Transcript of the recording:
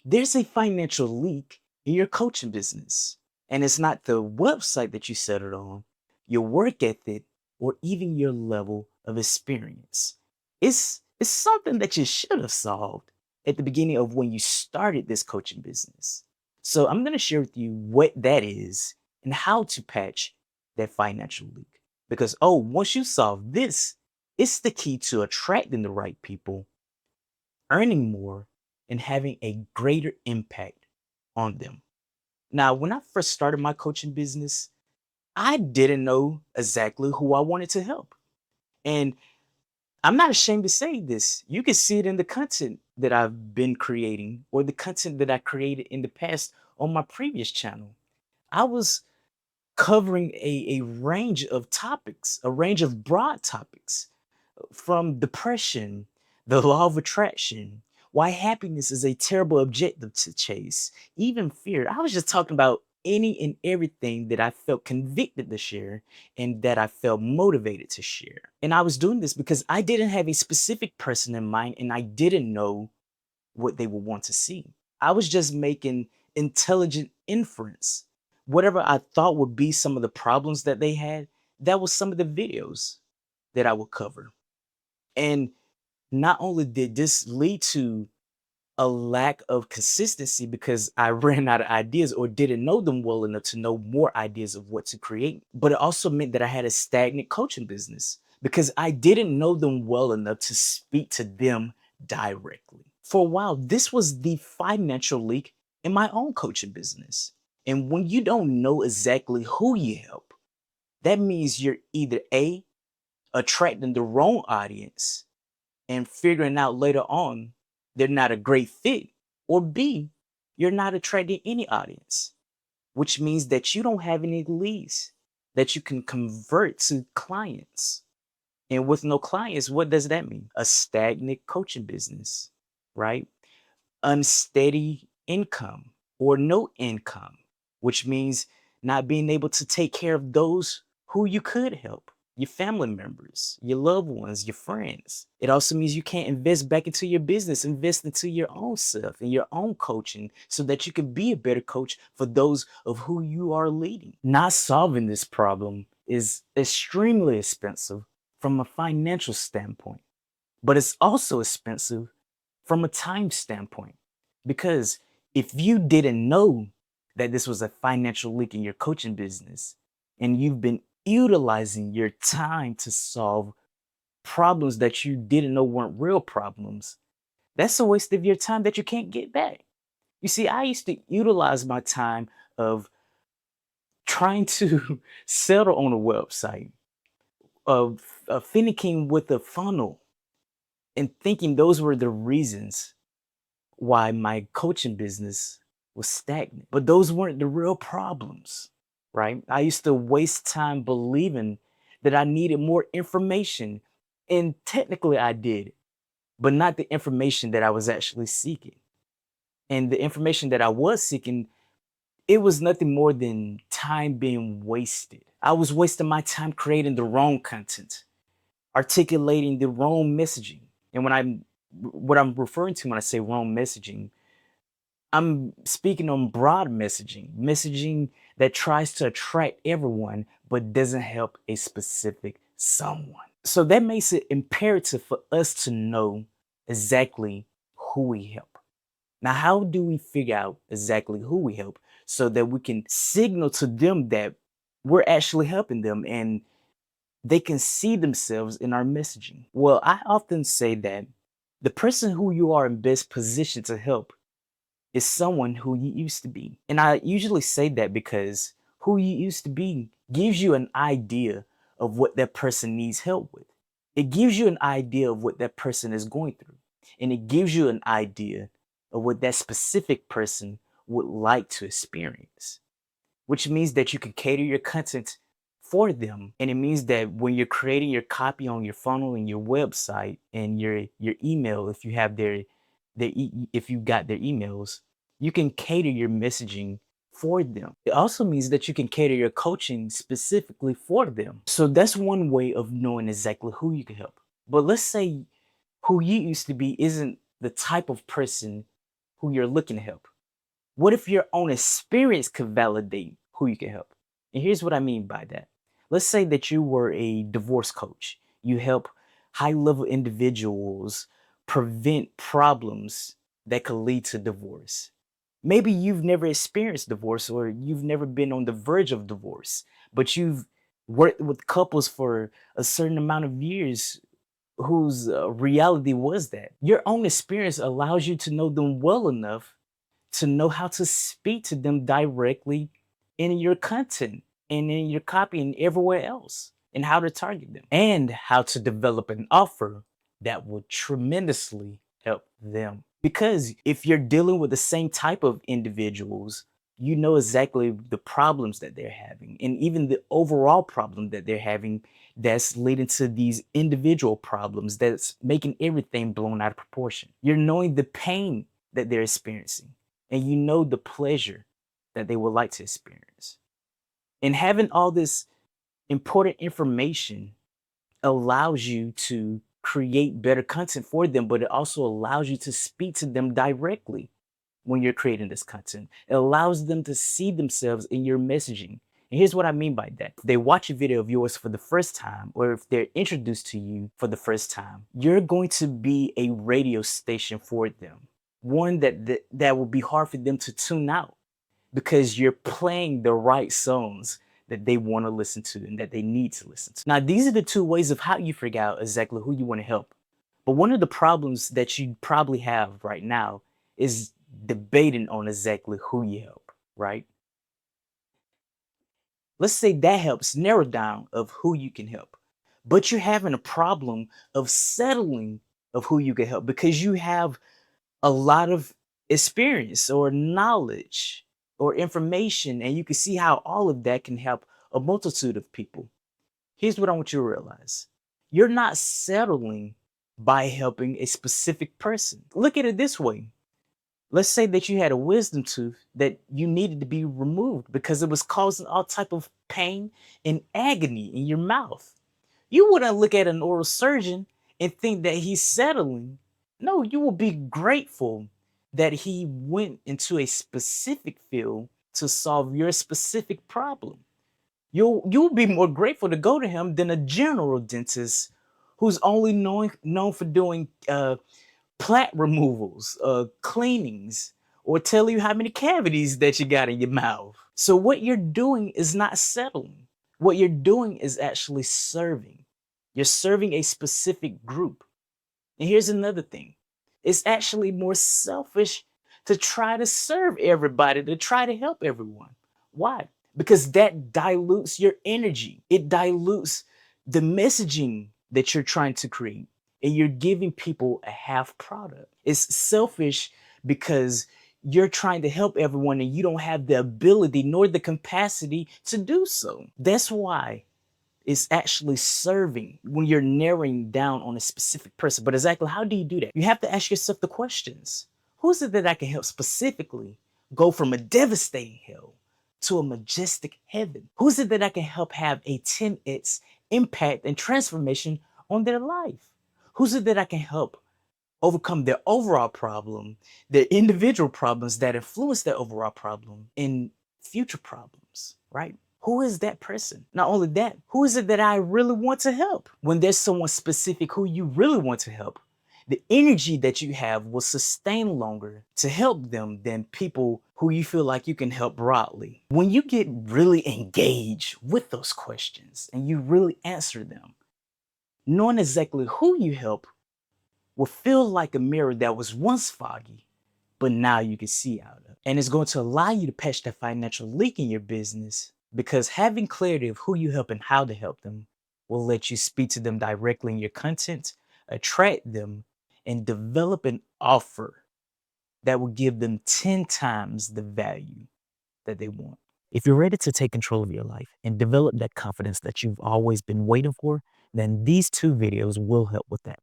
There's a financial leak in your coaching business, and it's not the website that you set it on, your work ethic, or even your level of experience. It's something that you should have solved at the beginning of when you started this coaching business. So I'm going to share with you what that is and how to patch that financial leak. Because once you solve this, it's the key to attracting the right people, earning more, and having a greater impact on them. Now, when I first started my coaching business, I didn't know exactly who I wanted to help. And I'm not ashamed to say this. You can see it in the content that I've been creating or the content that I created in the past on my previous channel. I was covering a range of topics, a range of broad topics, from depression, the law of attraction, why happiness is a terrible objective to chase, even fear. I was just talking about any and everything that I felt convicted to share and that I felt motivated to share. And I was doing this because I didn't have a specific person in mind and I didn't know what they would want to see. I was just making intelligent inference. Whatever I thought would be some of the problems that they had, that was some of the videos that I would cover. And not only did this lead to a lack of consistency because I ran out of ideas or didn't know them well enough to know more ideas of what to create, but it also meant that I had a stagnant coaching business because I didn't know them well enough to speak to them directly. For a while, this was the financial leak in my own coaching business. And when you don't know exactly who you help, that means you're either A, attracting the wrong audience and figuring out later on they're not a great fit, or B, you're not attracting any audience, which means that you don't have any leads that you can convert to clients. And with no clients, what does that mean? A stagnant coaching business, right? Unsteady income or no income, which means not being able to take care of those who you could help, your family members, your loved ones, your friends. It also means you can't invest back into your business, invest into your own self and your own coaching so that you can be a better coach for those of who you are leading. Not solving this problem is extremely expensive from a financial standpoint, but it's also expensive from a time standpoint. Because if you didn't know that this was a financial leak in your coaching business and you've been utilizing your time to solve problems that you didn't know weren't real problems, that's a waste of your time that you can't get back. You see, I used to utilize my time of trying to settle on a website, of finicking with a funnel, and thinking those were the reasons why my coaching business was stagnant. But those weren't the real problems, right? I used to waste time believing that I needed more information. And technically I did, but not the information that I was actually seeking. And the information that I was seeking, it was nothing more than time being wasted. I was wasting my time creating the wrong content, articulating the wrong messaging. And what I'm referring to when I say wrong messaging, I'm speaking on broad messaging, messaging that tries to attract everyone but doesn't help a specific someone. So that makes it imperative for us to know exactly who we help. Now, how do we figure out exactly who we help so that we can signal to them that we're actually helping them and they can see themselves in our messaging? Well, I often say that the person who you are in best position to help is someone who you used to be. And I usually say that because who you used to be gives you an idea of what that person needs help with. It gives you an idea of what that person is going through. And it gives you an idea of what that specific person would like to experience, which means that you can cater your content for them. And it means that when you're creating your copy on your funnel and your website and your email, if you have if you got their emails, you can cater your messaging for them. It also means that you can cater your coaching specifically for them. So that's one way of knowing exactly who you can help. But let's say who you used to be isn't the type of person who you're looking to help? What if your own experience could validate who you can help? And here's what I mean by that. Let's say that you were a divorce coach. You help high level individuals prevent problems that could lead to divorce. Maybe you've never experienced divorce or you've never been on the verge of divorce, but you've worked with couples for a certain amount of years whose reality was that. Your own experience allows you to know them well enough to know how to speak to them directly in your content and in your copy and everywhere else, and how to target them and how to develop an offer that will tremendously help them. Because if you're dealing with the same type of individuals, you know exactly the problems that they're having and even the overall problem that they're having that's leading to these individual problems that's making everything blown out of proportion. You're knowing the pain that they're experiencing and you know the pleasure that they would like to experience. And having all this important information allows you to create better content for them, but it also allows you to speak to them directly when you're creating this content. It allows them to see themselves in your messaging. And here's what I mean by that. If they watch a video of yours for the first time, or if they're introduced to you for the first time, you're going to be a radio station for them. One that will be hard for them to tune out because you're playing the right songs that they want to listen to and that they need to listen to. Now, these are the two ways of how you figure out exactly who you want to help. But one of the problems that you probably have right now is debating on exactly who you help, right? Let's say that helps narrow down of who you can help. But you're having a problem of settling of who you can help because you have a lot of experience or knowledge or information, and you can see how all of that can help a multitude of people. Here's what I want you to realize: you're not settling by helping a specific person. Look at it this way. Let's say that you had a wisdom tooth that you needed to be removed because it was causing all type of pain and agony in your mouth. You wouldn't look at an oral surgeon and think that he's settling. No, you will be grateful that he went into a specific field to solve your specific problem. You'll be more grateful to go to him than a general dentist who's only known for doing plaque removals, cleanings, or tell you how many cavities that you got in your mouth. So what you're doing is not settling. What you're doing is actually serving. You're serving a specific group. And here's another thing. It's actually more selfish to try to serve everybody, to try to help everyone. Why? Because that dilutes your energy. It dilutes the messaging that you're trying to create. And you're giving people a half product. It's selfish because you're trying to help everyone and you don't have the ability nor the capacity to do so. That's why is actually serving when you're narrowing down on a specific person. But exactly how do you do that? You have to ask yourself the questions. Who is it that I can help specifically go from a devastating hell to a majestic heaven? Who is it that I can help have a 10x impact and transformation on their life? Who's it that I can help overcome their overall problem, their individual problems that influence their overall problem in future problems, right? Who is that person? Not only that, who is it that I really want to help? When there's someone specific who you really want to help, the energy that you have will sustain longer to help them than people who you feel like you can help broadly. When you get really engaged with those questions and you really answer them, knowing exactly who you help will feel like a mirror that was once foggy, but now you can see out of. And it's going to allow you to patch that financial leak in your business because having clarity of who you help and how to help them will let you speak to them directly in your content, attract them, and develop an offer that will give them 10 times the value that they want. If you're ready to take control of your life and develop that confidence that you've always been waiting for, then these two videos will help with that.